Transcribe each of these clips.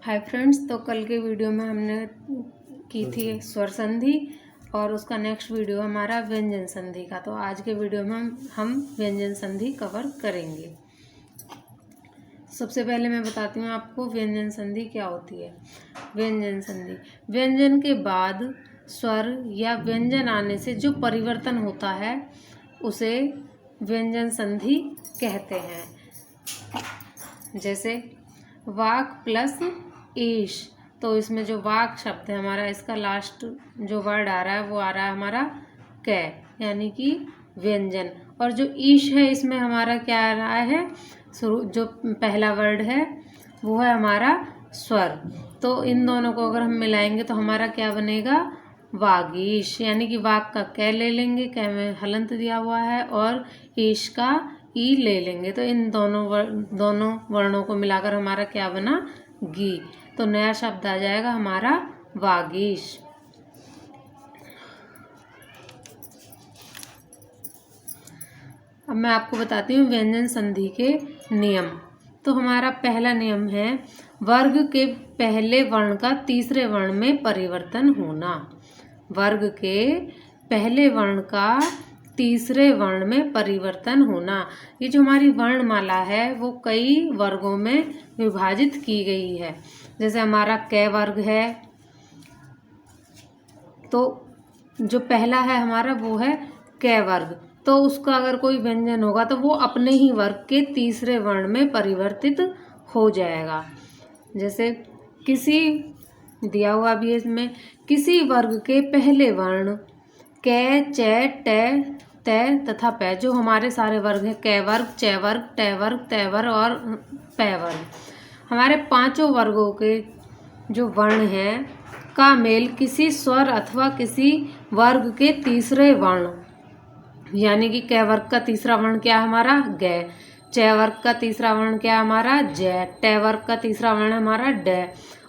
Hi friends, तो कल के वीडियो में हमने की थी स्वर संधि और उसका नेक्स्ट वीडियो हमारा व्यंजन संधि का। तो आज के वीडियो में हम व्यंजन संधि कवर करेंगे। सबसे पहले मैं बताती हूँ आपको व्यंजन संधि क्या होती है। व्यंजन संधि व्यंजन के बाद स्वर या व्यंजन आने से जो परिवर्तन होता है उसे व्यंजन संधि कहते हैं। जैसे वाक प्लस ईश, तो इसमें जो वाक शब्द है हमारा, इसका लास्ट जो वर्ड आ रहा है वो आ रहा है हमारा कै, यानी कि व्यंजन। और जो ईश है इसमें हमारा क्या आ रहा है, जो पहला वर्ड है वो है हमारा स्वर। तो इन दोनों को अगर हम मिलाएंगे तो हमारा क्या बनेगा, वागीश। यानी कि वाक का कै ले लेंगे, कै में हलंत दिया हुआ है, और ईश का ई ले लेंगे, तो इन दोनों वर्णों को मिलाकर हमारा क्या बना, गी। तो नया शब्द आ जाएगा हमारा वागीश। अब मैं आपको बताती हूँ व्यंजन संधि के नियम। तो हमारा पहला नियम है वर्ग के पहले वर्ण का तीसरे वर्ण में परिवर्तन होना। वर्ग के पहले वर्ण का तीसरे वर्ण में परिवर्तन होना। ये जो हमारी वर्णमाला है वो कई वर्गों में विभाजित की गई है। जैसे हमारा कै वर्ग है, तो जो पहला है हमारा वो है कै वर्ग, तो उसका अगर कोई व्यंजन होगा तो वो अपने ही वर्ग के तीसरे वर्ण में परिवर्तित हो जाएगा। जैसे किसी दिया हुआ भी है इसमें, किसी वर्ग के पहले वर्ण कै, चै, टे, तै तथा पै, जो हमारे सारे वर्ग हैं, कै वर्ग, चै वर्ग, टै वर्ग, तै वर्ग और पै वर्ग, हमारे पांचों वर्गों के जो वर्ण हैं का मेल किसी स्वर अथवा किसी वर्ग के तीसरे वर्ण, यानी कि कै वर्ग का तीसरा वर्ण क्या है हमारा, गै, चै वर्ग का तीसरा वर्ण क्या है हमारा, जै, टै वर्ग का तीसरा वर्ण है हमारा डै,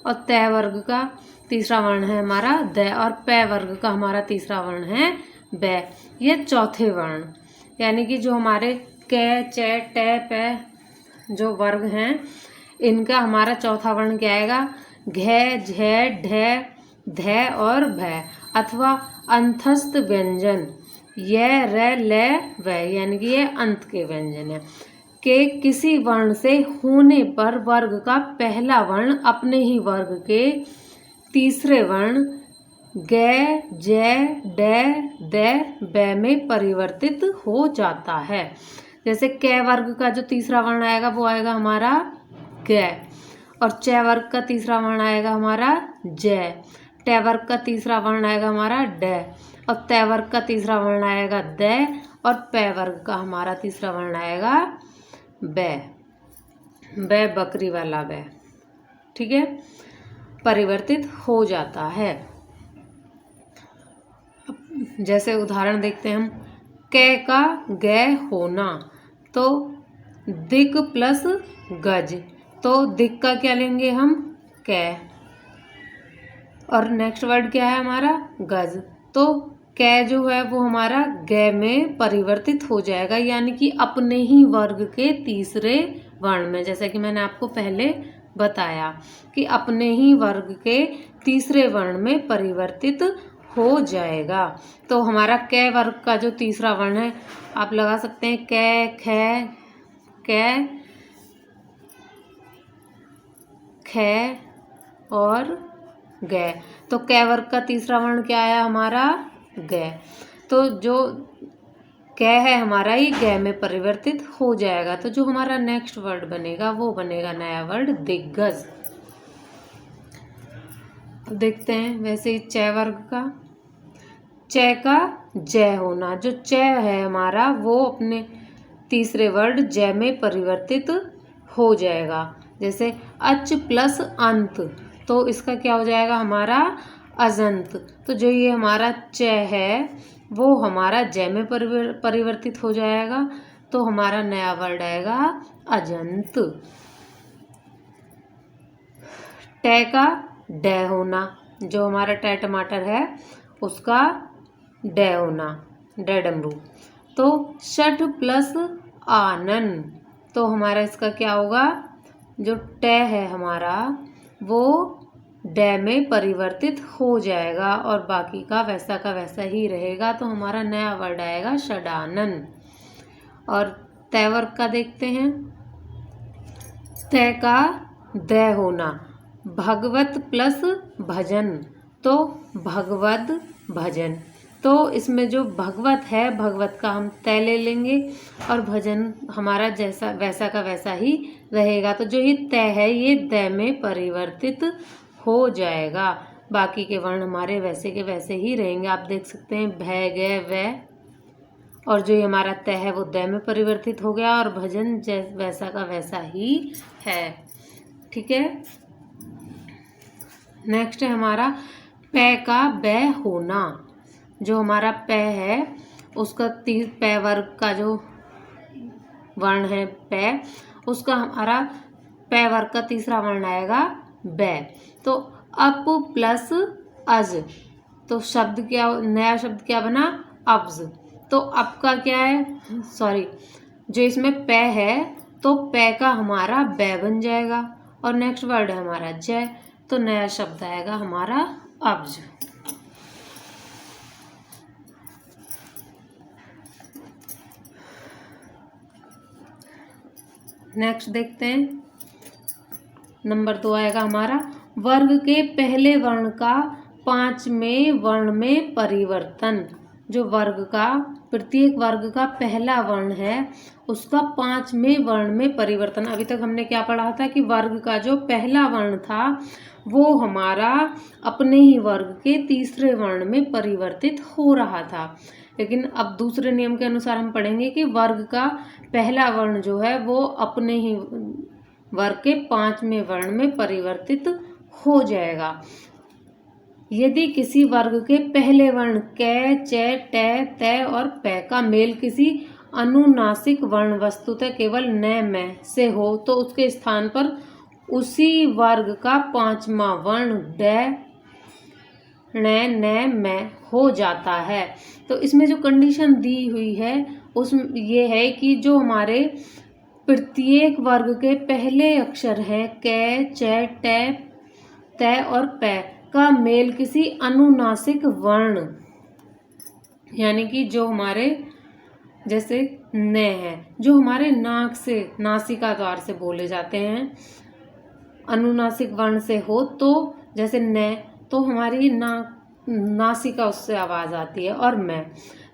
और तै वर्ग का तीसरा वर्ण है हमारा दै, और पै वर्ग का हमारा तीसरा वर्ण है बै। ये चौथे वर्ण, यानी कि जो हमारे कै, चै, टै, पै जो वर्ग हैं इनका हमारा चौथा वर्ण क्या आएगा, घै, झै, ढै, धै और भै, अथवा अंतस्थ व्यंजन य, र, लै, वै, यानी कि ये अंत के व्यंजन है के किसी वर्ण से होने पर वर्ग का पहला वर्ण अपने ही वर्ग के तीसरे वर्ण गै, जै, डै, दै, बै में परिवर्तित हो जाता है। जैसे कै वर्ग का जो तीसरा वर्ण आएगा वो आएगा हमारा गै, और चै वर्ग का तीसरा वर्ण आएगा हमारा जै, टै वर्ग का तीसरा वर्ण आएगा हमारा डै, और तै वर्ग का तीसरा वर्ण आएगा दै, और पै वर्ग का हमारा तीसरा वर्ण आएगा बै। बै बकरी वाला बै, ठीक है, परिवर्तित हो जाता है। जैसे उदाहरण देखते हैं हम, कै का गै होना, तो दिक प्लस गज, तो दिक का क्या लेंगे हम, कै, और नेक्स्ट वर्ड क्या है हमारा गज, तो कै जो है वो हमारा गै में परिवर्तित हो जाएगा, यानी कि अपने ही वर्ग के तीसरे वर्ण में। जैसा कि मैंने आपको पहले बताया कि अपने ही वर्ग के तीसरे वर्ण में परिवर्तित हो जाएगा। तो हमारा कै वर्ग का जो तीसरा वर्ण है आप लगा सकते हैं कै, खे, कै, खे और गै, तो कै वर्ग का तीसरा वर्ण क्या आया हमारा गै, तो जो कै है हमारा ही गै में परिवर्तित हो जाएगा। तो जो हमारा नेक्स्ट वर्ड बनेगा वो बनेगा नया वर्ड दिग्गज। देखते हैं वैसे ही चै वर्ग का, चै का जय होना, जो चै है हमारा वो अपने तीसरे वर्ड जय में परिवर्तित हो जाएगा। जैसे अच प्लस अंत, तो इसका क्या हो जाएगा हमारा अजंत, तो जो ये हमारा चै है वो हमारा जय में परिवर्तित हो जाएगा, तो हमारा नया वर्ड आएगा अजंत। टै का डै होना, जो हमारा टै टमाटर है उसका डै होना, डै डमरू, तो षठ प्लस आनन, तो हमारा इसका क्या होगा, जो टै है हमारा वो डे में परिवर्तित हो जाएगा और बाकी का वैसा ही रहेगा। तो हमारा नया वर्ड आएगा षडानन। और तय वर्ग का देखते हैं। तय का द होना, भगवत प्लस भजन, तो भगवद भजन। तो इसमें जो भगवत है, भगवत का हम तय ले लेंगे और भजन हमारा जैसा वैसा का वैसा ही रहेगा। तो जो ये तय है ये द में परिवर्तित हो जाएगा। बाकी के वर्ण हमारे वैसे के वैसे ही रहेंगे। आप देख सकते हैं भय गए व, और जो ये हमारा तय है वो द में परिवर्तित हो गया और भजन वैसा का वैसा ही है। ठीक है। नेक्स्ट है हमारा पै का बै होना। जो हमारा पै है उसका पै वर्ग का जो वर्ण है पै, उसका हमारा पै वर्ग का तीसरा वर्ण आएगा बै। तो अप प्लस अज, तो शब्द क्या, नया शब्द क्या बना, अब्ज। तो अप का क्या है, सॉरी, जो इसमें पै है तो पै का हमारा बै बन जाएगा और नेक्स्ट वर्ड है हमारा जय। तो नया शब्द आएगा हमारा अब्ज। नेक्स्ट देखते हैं, नंबर 2 आएगा हमारा वर्ग के पहले वर्ण का 5वें वर्ण में परिवर्तन। जो वर्ग का, प्रत्येक वर्ग का पहला वर्ण है उसका 5वें वर्ण में परिवर्तन। अभी तक हमने क्या पढ़ा था कि वर्ग का जो पहला वर्ण था वो हमारा अपने ही वर्ग के तीसरे वर्ण में परिवर्तित हो रहा था, लेकिन अब दूसरे नियम के अनुसार हम पढ़ेंगे कि वर्ग का पहला वर्ण जो है वो अपने ही वर्ग के 5वें वर्ण में परिवर्तित हो जाएगा यदि किसी वर्ग के पहले वर्ण कै, च, ट, त और पै का मेल किसी अनुनासिक वर्ण वस्तुतः केवल न, में से हो तो उसके स्थान पर उसी वर्ग का 5वां वर्ण ड, ण, न, में हो जाता है। तो इसमें जो कंडीशन दी हुई है उस ये है कि जो हमारे प्रत्येक वर्ग के पहले अक्षर हैं कै, च, ट, त और पै का मेल किसी अनुनासिक वर्ण, यानी कि जो हमारे जैसे न है, जो हमारे नाक से, नासिका द्वार से बोले जाते हैं, अनुनासिक वर्ण से हो, तो जैसे न तो हमारी नासिका उससे आवाज आती है और मैं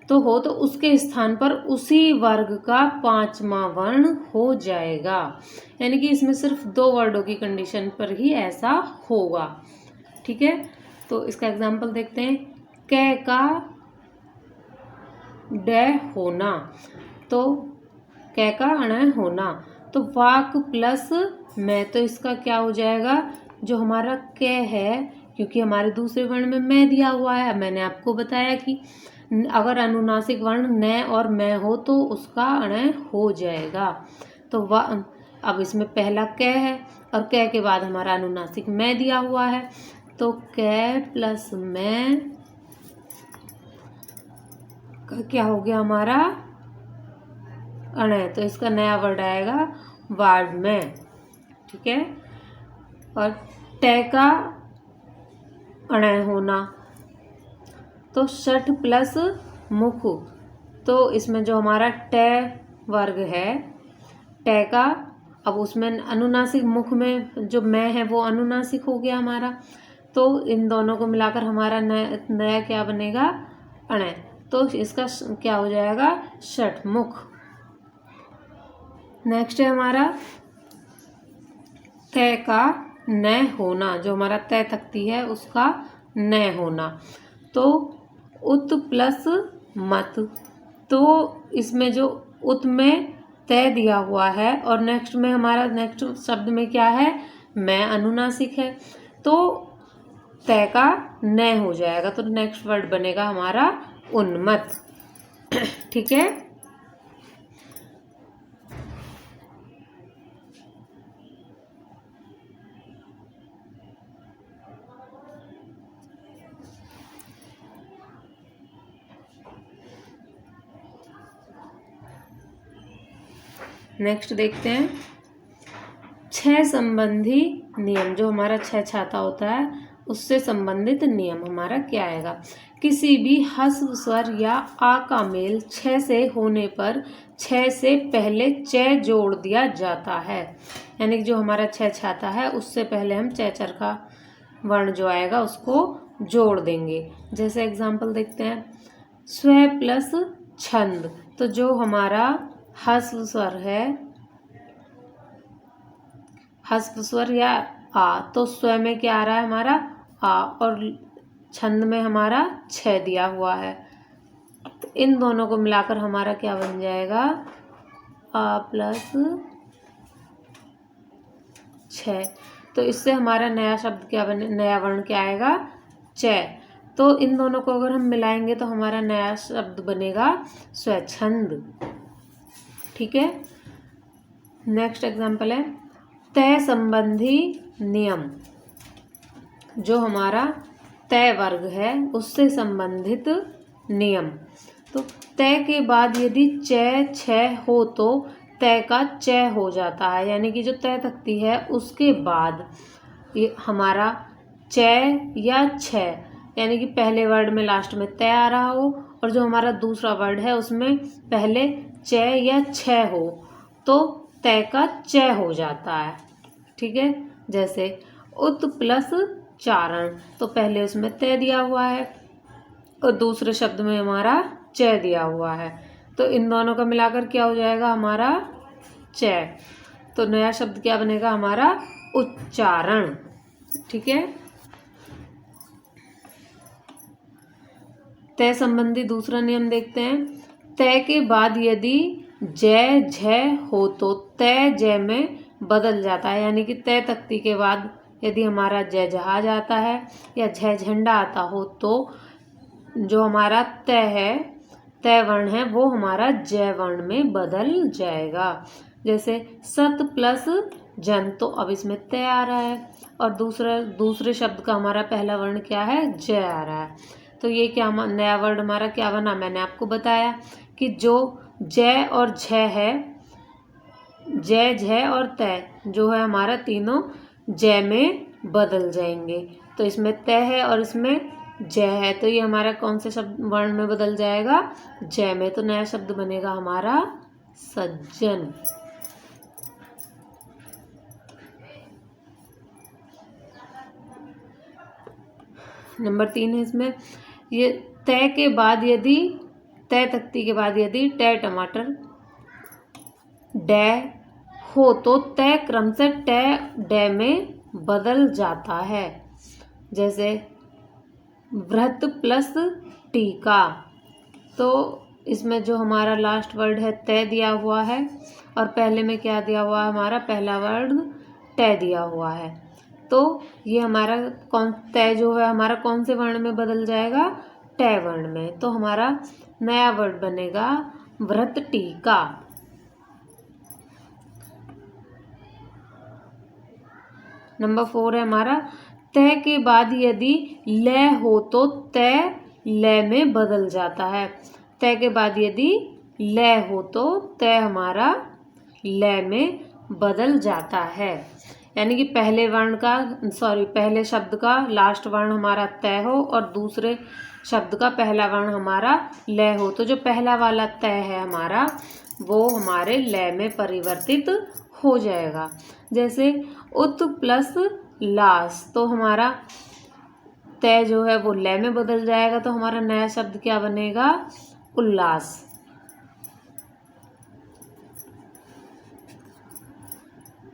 तो हो तो उसके स्थान पर उसी वर्ग का 5वां वर्ण हो जाएगा। यानी कि इसमें सिर्फ 2 वर्डों की कंडीशन पर ही ऐसा होगा। ठीक है। तो इसका एग्जाम्पल देखते हैं। कै का ड होना, तो कै का अण होना, तो वाक प्लस मैं, तो इसका क्या हो जाएगा, जो हमारा कै है क्योंकि हमारे दूसरे वर्ण में मैं दिया हुआ है, मैंने आपको बताया कि अगर अनुनासिक वर्ण न और मैं हो तो उसका अण हो जाएगा। तो अब इसमें पहला कै है और कै के बाद हमारा अनुनासिक मैं दिया हुआ है, तो कै प्लस मैं का क्या हो गया हमारा अण, तो इसका नया वर्ड आएगा वार्ड में। ठीक है। और टे का अण होना, तो षठ प्लस मुख, तो इसमें जो हमारा टे वर्ग है टे का, अब उसमें अनुनासिक मुख में जो मैं है वो अनुनासिक हो गया हमारा, तो इन दोनों को मिलाकर हमारा नया क्या बनेगा अण, तो इसका क्या हो जाएगा षठ मुख। नेक्स्ट है हमारा तय का न होना, जो हमारा तय तकती है उसका न होना, तो उत प्लस मत, तो इसमें जो उत में तय दिया हुआ है और नेक्स्ट में हमारा नेक्स्ट शब्द में क्या है मैं अनुनासिक है, तो तय का न हो जाएगा, तो नेक्स्ट वर्ड बनेगा हमारा उन्मत्त। ठीक है। नेक्स्ट देखते हैं 6 संबंधी नियम, जो हमारा छ छाता होता है उससे संबंधित नियम हमारा क्या आएगा। किसी भी ह्रस्व स्वर या आ का मेल छ से होने पर छ से पहले च जोड़ दिया जाता है। यानी कि जो हमारा छ छाता है उससे पहले हम चैचर का वर्ण जो आएगा उसको जोड़ देंगे। जैसे एग्जाम्पल देखते हैं, स्व प्लस छंद, तो जो हमारा ह्रस्व स्वर है, ह्रस्व स्वर या आ, तो स्व में क्या आ रहा है हमारा आ, और छंद में हमारा छ दिया हुआ है। तो इन दोनों को मिलाकर हमारा क्या बन जाएगा, आ प्लस छ। तो इससे हमारा नया शब्द क्या बने, नया वर्ण क्या आएगा, च। तो इन दोनों को अगर हम मिलाएंगे तो हमारा नया शब्द बनेगा स्वच्छंद। ठीक है। नेक्स्ट एग्जाम्पल है तय संबंधी नियम। जो हमारा तय वर्ग है उससे संबंधित नियम। तो तय के बाद यदि च छ हो तो तय का च हो जाता है। यानी कि जो तय तख्ती है उसके बाद ये हमारा च या छ, यानी कि पहले वर्ड में लास्ट में तय आ रहा हो और जो हमारा दूसरा वर्ड है उसमें पहले च या छ हो तो तय का च हो जाता है। ठीक है। जैसे उत प्लस चारण, तो पहले उसमें तय दिया हुआ है और दूसरे शब्द में हमारा च दिया हुआ है, तो इन दोनों का मिलाकर क्या हो जाएगा हमारा च। तो नया शब्द क्या बनेगा हमारा उच्चारण। ठीक है। तय संबंधी दूसरा नियम देखते हैं। तय के बाद यदि जय झ हो तो तय जय में बदल जाता है। यानी कि तय तख्ती के बाद यदि हमारा जय जहाज आता है या झ झंडा आता हो तो जो हमारा तय है, तय वर्ण है, वो हमारा जय वर्ण में बदल जाएगा। जैसे सत प्लस जन, तो अब इसमें तय आ रहा है और दूसरे शब्द का हमारा पहला वर्ण क्या है, जय आ रहा है। तो ये क्या नया वर्ड हमारा क्या बना, मैंने आपको बताया कि जो जय और झ है, जय झ और तय जो है हमारा तीनों जय में बदल जाएंगे। तो इसमें तय है और इसमें जय है, तो ये हमारा कौन से शब्द वर्ण में बदल जाएगा, जय में। तो नया शब्द बनेगा हमारा सज्जन। नंबर 3 है इसमें, ये तय के बाद यदि, तय तख्ती के बाद यदि ट टमाटर ड हो तो तय क्रम से ट ड में बदल जाता है। जैसे व्रत प्लस टीका, तो इसमें जो हमारा लास्ट वर्ड है तय दिया हुआ है और पहले में क्या दिया हुआ है, हमारा पहला वर्ड ट दिया हुआ है। तो ये हमारा तय जो है हमारा कौन से वर्ण में बदल जाएगा, ट वर्ण में। तो हमारा नया वर्ड बनेगा व्रत टीका। नंबर 4 है हमारा तय के बाद यदि ल हो तो तय ल में बदल जाता है। तय के बाद यदि ल हो तो तय हमारा ल में बदल जाता है। यानी कि पहले शब्द का लास्ट वर्ण हमारा तय हो और दूसरे शब्द का पहला वर्ण हमारा ल हो, तो जो पहला वाला तय है हमारा वो हमारे ल में परिवर्तित हो जाएगा। जैसे उत प्लस लास, तो हमारा तय जो है वो ल में बदल जाएगा, तो हमारा नया शब्द क्या बनेगा, उल्लास।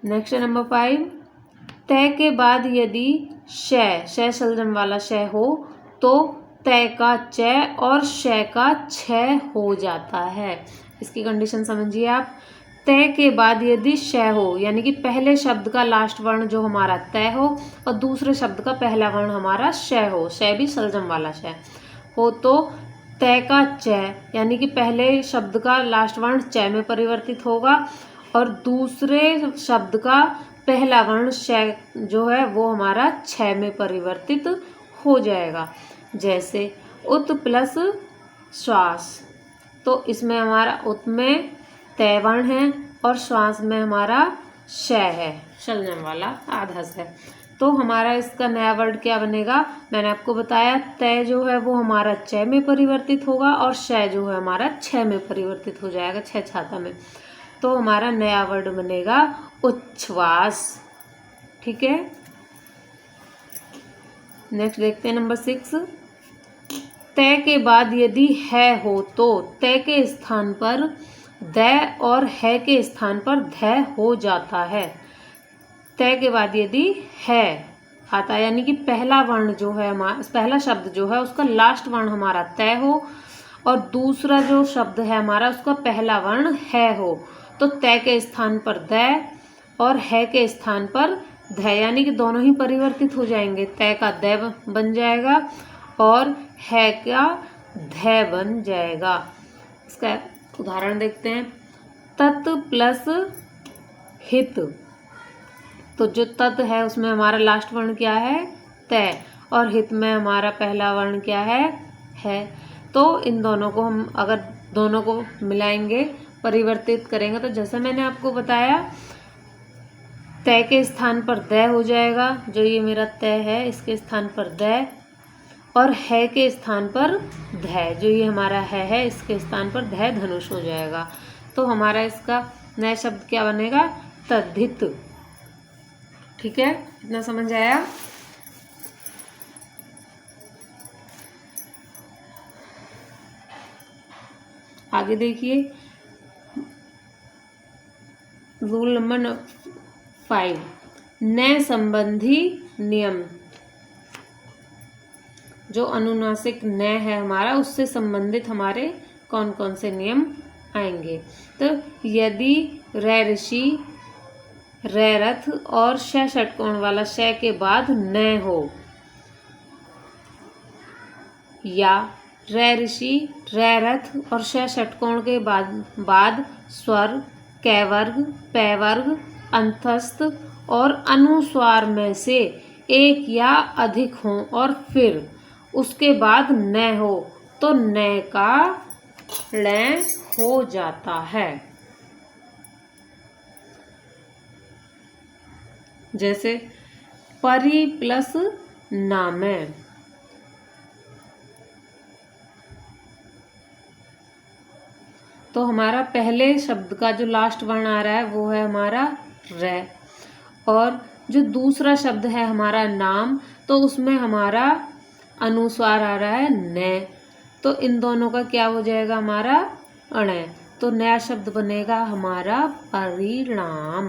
नेक्स्ट नंबर 5, तय के बाद यदि श सलजम वाला श हो तो तय का च और श का छ हो जाता है। इसकी कंडीशन समझिए आप। तय के बाद यदि श हो, यानी कि पहले शब्द का लास्ट वर्ण जो हमारा तय हो और दूसरे शब्द का पहला वर्ण हमारा श हो, श भी सलजम वाला श हो, तो तय का च, यानी कि पहले शब्द का लास्ट वर्ण च में परिवर्तित होगा और दूसरे शब्द का पहला वर्ण श जो है वो हमारा छ में परिवर्तित हो जाएगा। जैसे उत प्लस श्वास, तो इसमें हमारा उत में तय वर्ण है और श्वास में हमारा श है। शलजम वाला आधा स। तो हमारा इसका नया वर्ड क्या बनेगा, मैंने आपको बताया तय जो है वो हमारा च में परिवर्तित होगा और श जो है हमारा छ में परिवर्तित हो जाएगा, छ छाता में। तो हमारा नया वर्ड बनेगा उच्छ्वास। ठीक है, नेक्स्ट देखते हैं नंबर 6। तय के बाद यदि है हो तो तय के स्थान पर द और है के स्थान पर ध हो जाता है। तय के बाद यदि है आता है यानी कि पहला वर्ण जो है हमारा, पहला शब्द जो है उसका लास्ट वर्ण हमारा तय हो और दूसरा जो शब्द है हमारा उसका पहला वर्ण है हो, तो तय के स्थान पर द और है के स्थान पर ध यानी कि दोनों ही परिवर्तित हो जाएंगे। तय का द बन जाएगा और है का ध बन जाएगा। इसका उदाहरण देखते हैं। तत् प्लस हित, तो जो तत् है उसमें हमारा लास्ट वर्ण क्या है, तय, और हित में हमारा पहला वर्ण क्या है। तो इन दोनों को हम अगर दोनों को मिलाएंगे, परिवर्तित करेंगे, तो जैसा मैंने आपको बताया तय के स्थान पर द हो जाएगा, जो ये मेरा तय है इसके स्थान पर द, और है के स्थान पर ध, जो ये हमारा है इसके स्थान पर ध धनुष हो जाएगा। तो हमारा इसका नया शब्द क्या बनेगा, तद्धित। ठीक है, इतना समझ आया। आगे देखिए रूल नंबर 5, न संबंधी नियम। जो अनुनासिक न है हमारा उससे संबंधित हमारे कौन कौन से नियम आएंगे। तो यदि रै ऋषि, रै रथ और श षटकोण वाला श के बाद न हो, या रै ऋषि, रै रथ और श षटकोण के बाद स्वर कै वर्ग, पै वर्ग, अंतस्थ और अनुस्वार में से एक या अधिक हो और फिर उसके बाद न हो, तो न का ळ हो जाता है। जैसे परि प्लस नामे, तो हमारा पहले शब्द का जो लास्ट वर्ण आ रहा है वो है हमारा रै, और जो दूसरा शब्द है हमारा नाम, तो उसमें हमारा अनुस्वार आ रहा है न, तो इन दोनों का क्या हो जाएगा हमारा अण। तो नया शब्द बनेगा हमारा परिणाम।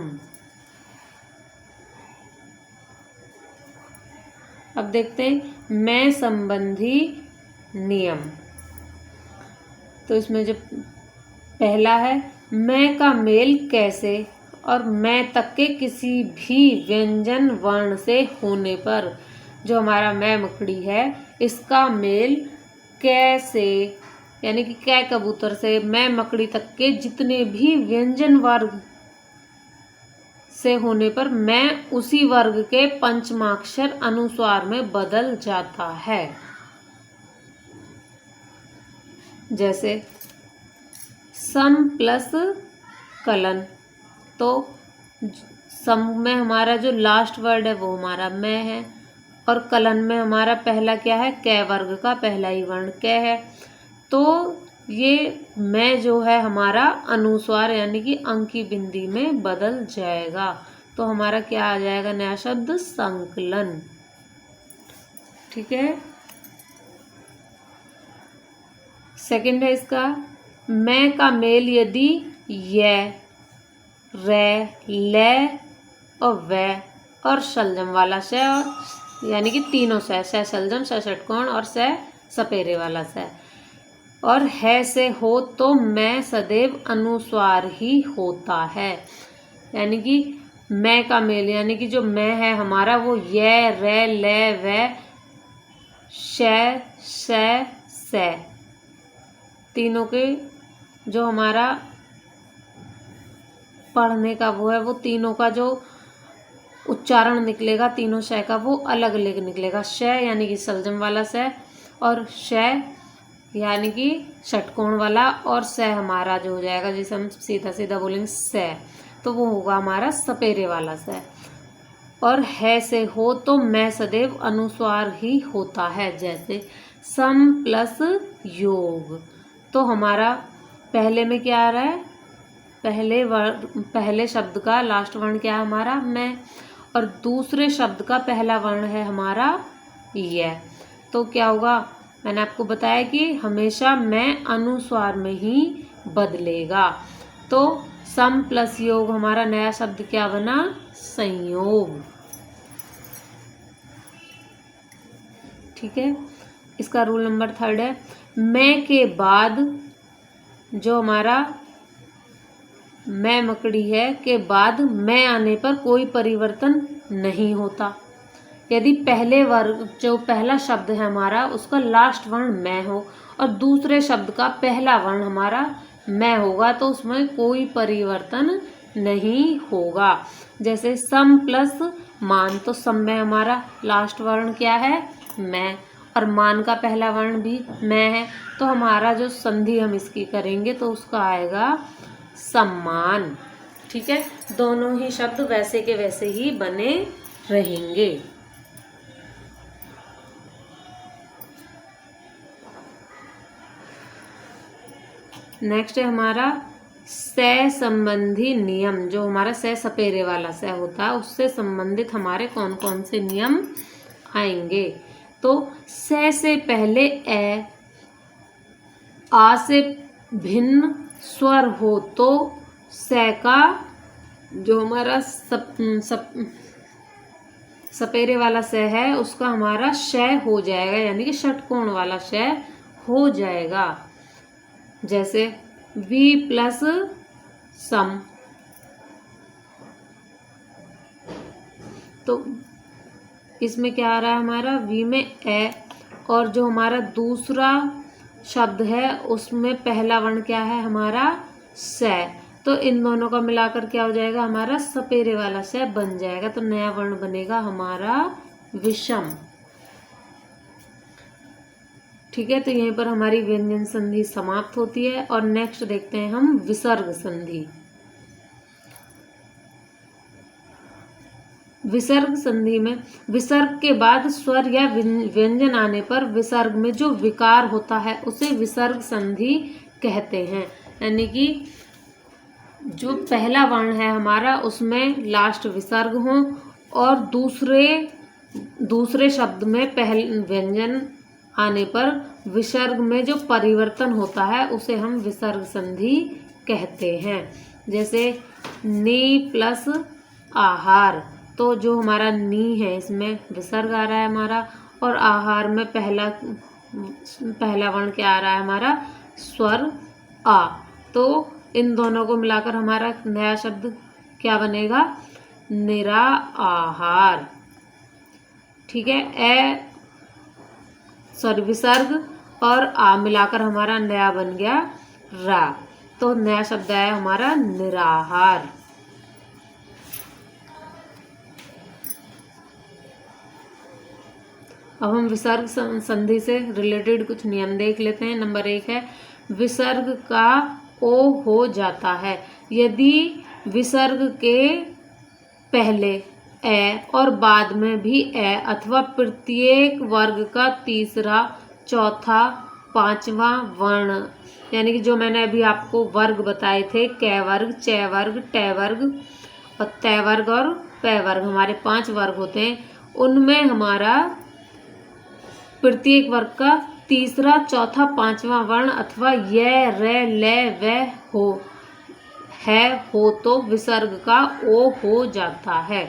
अब देखते हैं मैं संबंधी नियम। तो इसमें जो पहला है मैं का मेल कैसे और मैं तक के किसी भी व्यंजन वर्ण से होने पर, जो हमारा मैं मकड़ी है इसका मेल कैसे यानी कि कै कबूतर से मैं मकड़ी तक के जितने भी व्यंजन वर्ग से होने पर मैं उसी वर्ग के पंचमाक्षर अनुस्वार में बदल जाता है। जैसे सम प्लस कलन, तो सम में हमारा जो लास्ट वर्ड है वो हमारा मैं है, और कलन में हमारा पहला क्या है, कै वर्ग का पहला ही वर्ण कै है। तो ये मैं जो है हमारा अनुस्वार यानी कि अंकी बिंदी में बदल जाएगा। तो हमारा क्या आ जाएगा नया शब्द, संकलन। ठीक है, सेकंड है इसका मैं का मेल यदि य, रै, ले और वै और शलजम वाला श, यानी कि तीनों स शलजम, श षटकोण और स सपेरे वाला स, और है से हो, तो मैं सदैव अनुस्वार ही होता है। यानी कि मैं का मेल यानी कि जो मैं है हमारा वो य, रै, ले, वै, श, स तीनों के जो हमारा पढ़ने का वो है, वो तीनों का जो उच्चारण निकलेगा तीनों श का वो अलग अलग निकलेगा। श यानी कि शलजम वाला स, और श यानी कि षटकोण वाला, और स हमारा जो हो जाएगा जिसे हम सीधा सीधा बोलेंगे स, तो वो होगा हमारा सपेरे वाला स। और है से हो तो मैं सदैव अनुस्वार ही होता है। जैसे सम प्लस योग, तो हमारा पहले में क्या आ रहा है, पहले शब्द का लास्ट वर्ण क्या है हमारा मैं, और दूसरे शब्द का पहला वर्ण है हमारा यह। तो क्या होगा, मैंने आपको बताया कि हमेशा मैं अनुस्वार में ही बदलेगा। तो सम प्लस योग हमारा नया शब्द क्या बना, संयोग। ठीक है, इसका रूल नंबर 3 है, मैं के बाद जो हमारा मैं मकड़ी है के बाद मैं आने पर कोई परिवर्तन नहीं होता। यदि पहले वर्ग जो पहला शब्द है हमारा उसका लास्ट वर्ण मैं हो और दूसरे शब्द का पहला वर्ण हमारा मैं होगा तो उसमें कोई परिवर्तन नहीं होगा। जैसे सम प्लस मान, तो सम में हमारा लास्ट वर्ण क्या है, मैं, और मान का पहला वर्ण भी मैं है, तो हमारा जो संधि हम इसकी करेंगे तो उसका आएगा सम्मान। ठीक है, दोनों ही शब्द वैसे के वैसे ही बने रहेंगे। नेक्स्ट है हमारा से संबंधी नियम। जो हमारा से सपेरे वाला से होता है उससे संबंधित हमारे कौन कौन से नियम आएंगे। तो से पहले ए, आ से भिन्न स्वर हो तो से का जो हमारा सपेरे वाला से है उसका हमारा शय हो जाएगा, यानी कि षटकोण वाला शय हो जाएगा। जैसे वी प्लस सम, तो इसमें क्या आ रहा है हमारा वी में ए, और जो हमारा दूसरा शब्द है उसमें पहला वर्ण क्या है हमारा से, तो इन दोनों का मिलाकर क्या हो जाएगा हमारा सपेरे वाला से बन जाएगा। तो नया वर्ण बनेगा हमारा विषम। ठीक है, तो यहीं पर हमारी व्यंजन संधि समाप्त होती है। और नेक्स्ट देखते हैं हम विसर्ग संधि। विसर्ग संधि में विसर्ग के बाद स्वर या व्यंजन आने पर विसर्ग में जो विकार होता है उसे विसर्ग संधि कहते हैं। यानी कि जो पहला वर्ण है हमारा उसमें लास्ट विसर्ग हो और दूसरे शब्द में पहले व्यंजन आने पर विसर्ग में जो परिवर्तन होता है उसे हम विसर्ग संधि कहते हैं। जैसे नी प्लस आहार, तो जो हमारा नी है इसमें विसर्ग आ रहा है हमारा, और आहार में पहला वर्ण क्या आ रहा है हमारा स्वर आ, तो इन दोनों को मिलाकर हमारा नया शब्द क्या बनेगा, निरा आहार। ठीक है, विसर्ग और आ मिलाकर हमारा नया बन गया रा, तो नया शब्द आया हमारा निराहार। अब हम विसर्ग संधि से रिलेटेड कुछ नियम देख लेते हैं। नंबर 1 है विसर्ग का ओ हो जाता है यदि विसर्ग के पहले ए और बाद में भी ए अथवा प्रत्येक वर्ग का तीसरा, चौथा, पांचवा वर्ण, यानी कि जो मैंने अभी आपको वर्ग बताए थे कै वर्ग, चै वर्ग, टै वर्ग और तै वर्ग और पै वर्ग, हमारे 5 वर्ग होते हैं, उनमें हमारा प्रत्येक वर्ग का तीसरा, चौथा, पांचवा वर्ण अथवा य, रे, ले, व हो तो विसर्ग का ओ हो जाता है।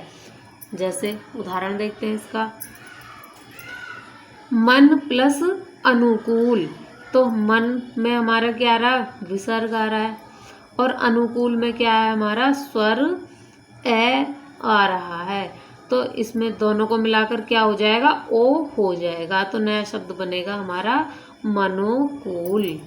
जैसे उदाहरण देखते हैं इसका, मन प्लस अनुकूल, तो मन में हमारा क्या आ रहा है विसर्ग आ रहा है, और अनुकूल में क्या है हमारा स्वर ए आ रहा है, तो इसमें दोनों को मिलाकर क्या हो जाएगा ओ हो जाएगा, तो नया शब्द बनेगा हमारा मनोकूल।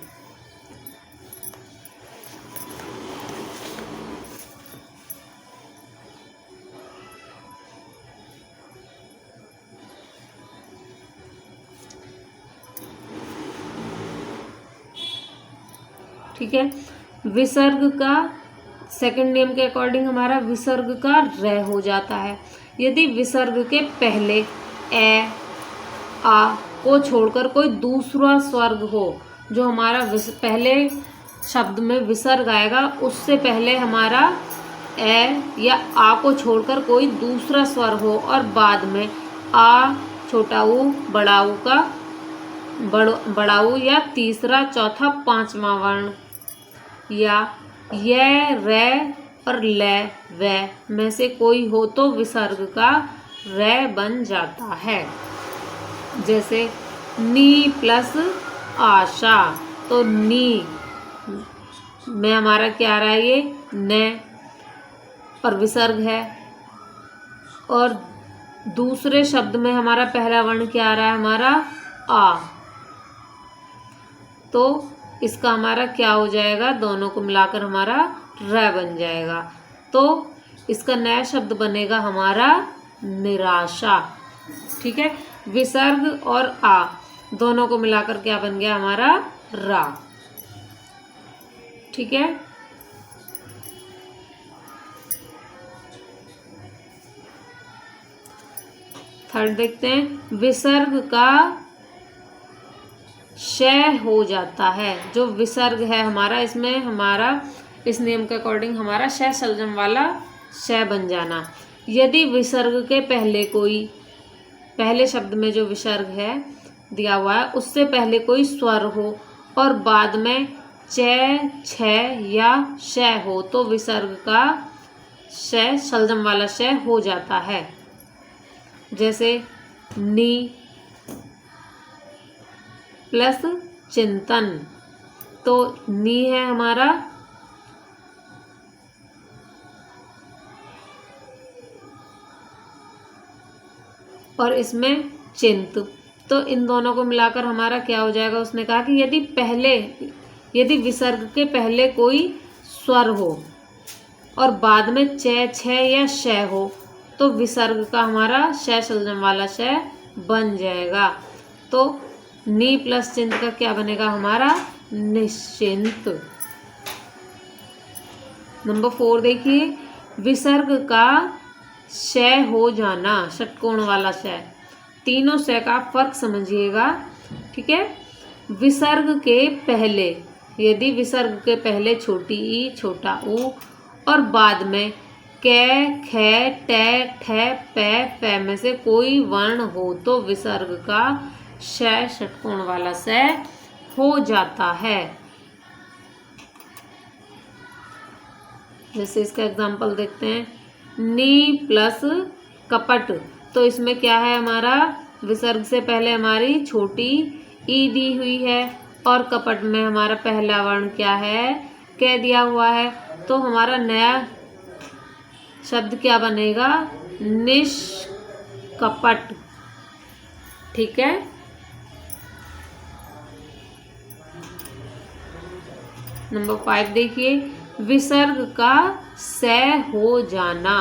ठीक है, विसर्ग का सेकंड नियम के अकॉर्डिंग हमारा विसर्ग का रे हो जाता है, यदि विसर्ग के पहले ए, आ को छोड़कर कोई दूसरा स्वर्ग हो, जो हमारा पहले शब्द में विसर्ग आएगा उससे पहले हमारा ए या आ को छोड़कर कोई दूसरा स्वर हो और बाद में आ, छोटा ऊ, बड़ा ऊ का बड़ा ऊ या तीसरा, चौथा, पांचवा वर्ण या य, रे और ले, वे में से कोई हो तो विसर्ग का रे बन जाता है। जैसे नी प्लस आशा, तो नी में हमारा क्या आ रहा है, ये न और विसर्ग है। और दूसरे शब्द में हमारा पहला वर्ण क्या आ रहा है, हमारा आ, तो इसका हमारा क्या हो जाएगा, दोनों को मिलाकर हमारा र बन जाएगा। तो इसका नया शब्द बनेगा हमारा निराशा। ठीक है, विसर्ग और आ दोनों को मिलाकर क्या बन गया हमारा रा। ठीक है, थर्ड देखते हैं, विसर्ग का शय हो जाता है। जो विसर्ग है हमारा, इसमें हमारा इस नियम के अकॉर्डिंग हमारा शय सलजम वाला शय बन जाना। यदि विसर्ग के पहले कोई, पहले शब्द में जो विसर्ग है दिया हुआ है उससे पहले कोई स्वर हो और बाद में च, छ या शय हो तो विसर्ग का शय सलजम वाला शय हो जाता है। जैसे नी प्लस चिंतन, तो नी है हमारा और इसमें चिंत, तो इन दोनों को मिलाकर हमारा क्या हो जाएगा। उसने कहा कि यदि विसर्ग के पहले कोई स्वर हो और बाद में च, छ या श हो तो विसर्ग का हमारा शय सलजम वाला शय बन जाएगा। तो नी प्लस चिंत का क्या बनेगा हमारा निश्चिंत। नंबर 4 देखिए, विसर्ग का शय हो जाना, षटकोण वाला शय। तीनों शय का फर्क समझिएगा। ठीक है, विसर्ग के पहले, यदि विसर्ग के पहले छोटी ई, छोटा ऊ और बाद में कै, खे, टे, ठे, पै, फै में से कोई वर्ण हो तो विसर्ग का शय षटकोण वाला शय हो जाता है। जैसे इसका एग्जाम्पल देखते हैं, नी प्लस कपट, तो इसमें क्या है हमारा, विसर्ग से पहले हमारी छोटी ई दी हुई है और कपट में हमारा पहला वर्ण क्या है, कै दिया हुआ है, तो हमारा नया शब्द क्या बनेगा, निष्कपट। ठीक है, नंबर 5 देखिए, विसर्ग का सय हो जाना।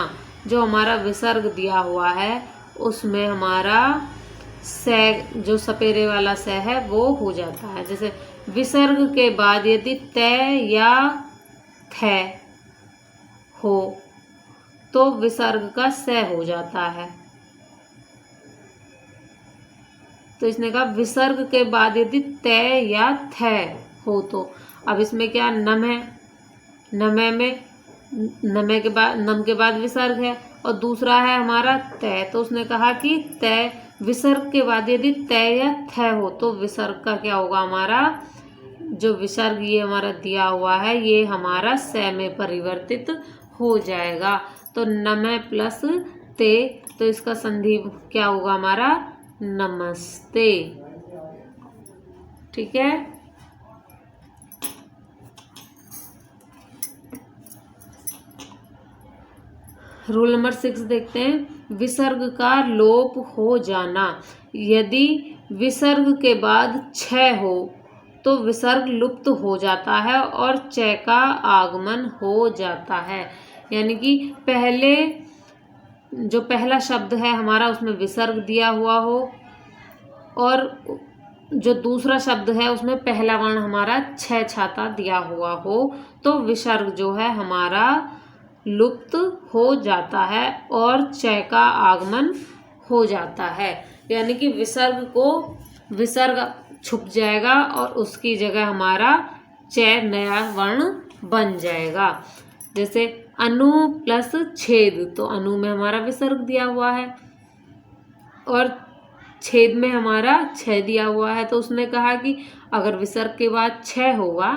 जो हमारा विसर्ग दिया हुआ है उसमें हमारा सय, जो सपेरे वाला सय है वो हो जाता है। जैसे विसर्ग के बाद यदि तय या थ हो तो विसर्ग का सय हो जाता है। तो इसने कहा विसर्ग के बाद यदि तय या थ हो तो, अब इसमें क्या नम है, नमे में नमे के बाद, नम के बाद विसर्ग है और दूसरा है हमारा तय, तो उसने कहा कि तय, विसर्ग के बाद यदि तय या थ हो तो विसर्ग का क्या होगा, हमारा जो विसर्ग ये हमारा दिया हुआ है ये हमारा स में परिवर्तित हो जाएगा। तो नमे प्लस ते, तो इसका संधि क्या होगा हमारा नमस्ते। ठीक है, रूल नंबर 6 देखते हैं, विसर्ग का लोप हो जाना। यदि विसर्ग के बाद छ हो तो विसर्ग लुप्त हो जाता है और च का आगमन हो जाता है। यानी कि पहले जो पहला शब्द है हमारा उसमें विसर्ग दिया हुआ हो और जो दूसरा शब्द है उसमें पहला वर्ण हमारा छ छाता दिया हुआ हो तो विसर्ग जो है हमारा लुप्त हो जाता है और च का आगमन हो जाता है। यानी कि विसर्ग छुप जाएगा और उसकी जगह हमारा च नया वर्ण बन जाएगा। जैसे अनु प्लस छेद, तो अनु में हमारा विसर्ग दिया हुआ है और छेद में हमारा छ दिया हुआ है। तो उसने कहा कि अगर विसर्ग के बाद छ होगा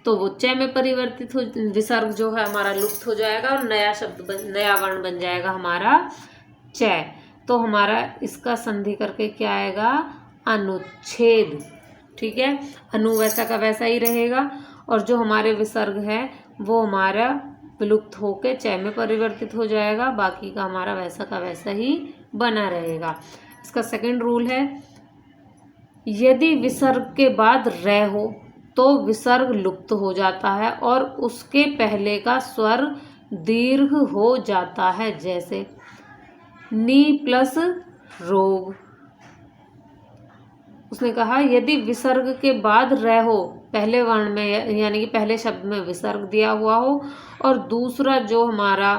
तो वो च में परिवर्तित हो, विसर्ग जो है हमारा लुप्त हो जाएगा और नया वर्ण बन जाएगा हमारा च। तो हमारा इसका संधि करके क्या आएगा, अनुच्छेद। ठीक है, अनु वैसा का वैसा ही रहेगा और जो हमारे विसर्ग है वो हमारा विलुप्त होके च में परिवर्तित हो जाएगा, बाकी का हमारा वैसा का वैसा ही बना रहेगा। इसका सेकंड रूल है, यदि विसर्ग के बाद र हो तो विसर्ग लुप्त हो जाता है और उसके पहले का स्वर दीर्घ हो जाता है। जैसे नी प्लस रोग, उसने कहा यदि विसर्ग के बाद र हो, पहले वर्ण में यानी कि पहले शब्द में विसर्ग दिया हुआ हो और दूसरा जो हमारा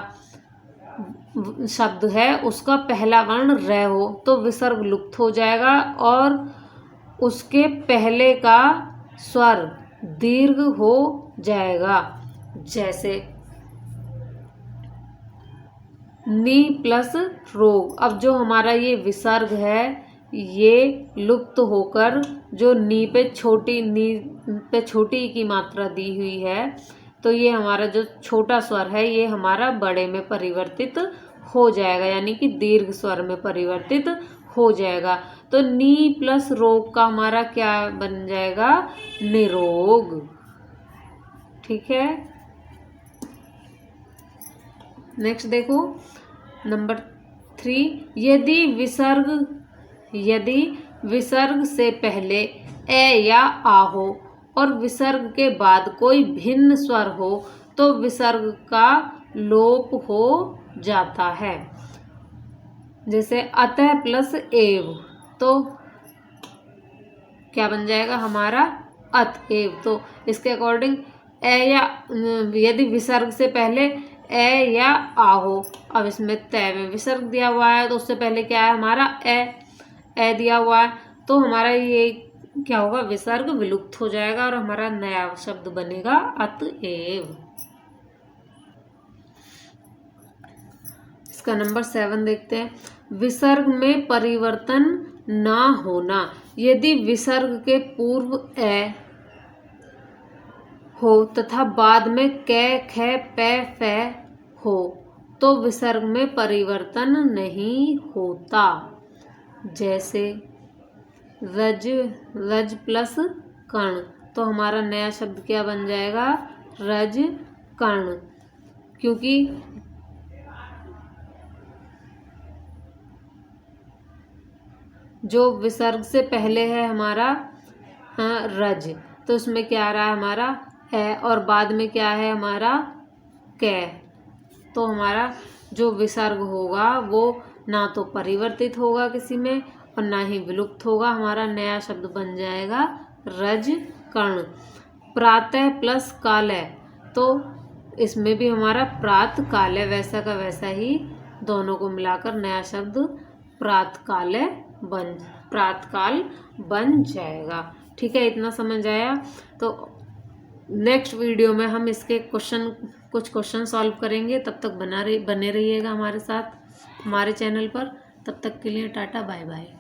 शब्द है उसका पहला वर्ण र हो तो विसर्ग लुप्त हो जाएगा और उसके पहले का स्वर दीर्घ हो जाएगा। जैसे नी प्लस रोग, अब जो हमारा ये विसर्ग है ये लुप्त होकर जो नी पे छोटी की मात्रा दी हुई है तो ये हमारा जो छोटा स्वर है ये हमारा बड़े में परिवर्तित हो जाएगा, यानी कि दीर्घ स्वर में परिवर्तित हो जाएगा। तो नी प्लस रोग का हमारा क्या बन जाएगा, निरोग। ठीक है, नेक्स्ट देखो नंबर 3, यदि विसर्ग से पहले ए या आ हो और विसर्ग के बाद कोई भिन्न स्वर हो तो विसर्ग का लोप हो जाता है। जैसे अतः प्लस एव, तो क्या बन जाएगा हमारा अतएव। तो इसके अकॉर्डिंग ए या यदि विसर्ग से पहले ए या आ हो, अब इसमें तय में विसर्ग दिया हुआ है तो उससे पहले क्या है हमारा ए दिया हुआ है, तो हमारा ये क्या होगा, विसर्ग विलुप्त हो जाएगा और हमारा नया शब्द बनेगा अतएव। इसका नंबर 7 देखते हैं, विसर्ग में परिवर्तन ना होना। यदि विसर्ग के पूर्व ए हो तथा बाद में कै ख पै फै हो तो विसर्ग में परिवर्तन नहीं होता। जैसे रज प्लस कर्ण, तो हमारा नया शब्द क्या बन जाएगा, रज कर्ण, क्योंकि जो विसर्ग से पहले है हमारा रज, तो उसमें क्या आ रहा है हमारा है और बाद में क्या है हमारा कै, तो हमारा जो विसर्ग होगा वो ना तो परिवर्तित होगा किसी में और ना ही विलुप्त होगा, हमारा नया शब्द बन जाएगा रज कर्ण। प्रातः प्लस कालय, तो इसमें भी हमारा प्रात कालय वैसा का वैसा ही दोनों को मिलाकर नया शब्द प्रातकाल बन जाएगा। ठीक है, इतना समझ आया। तो नेक्स्ट वीडियो में हम इसके कुछ क्वेश्चन सॉल्व करेंगे, तब तक बने रहिएगा हमारे साथ हमारे चैनल पर। तब तक के लिए टाटा बाय बाय।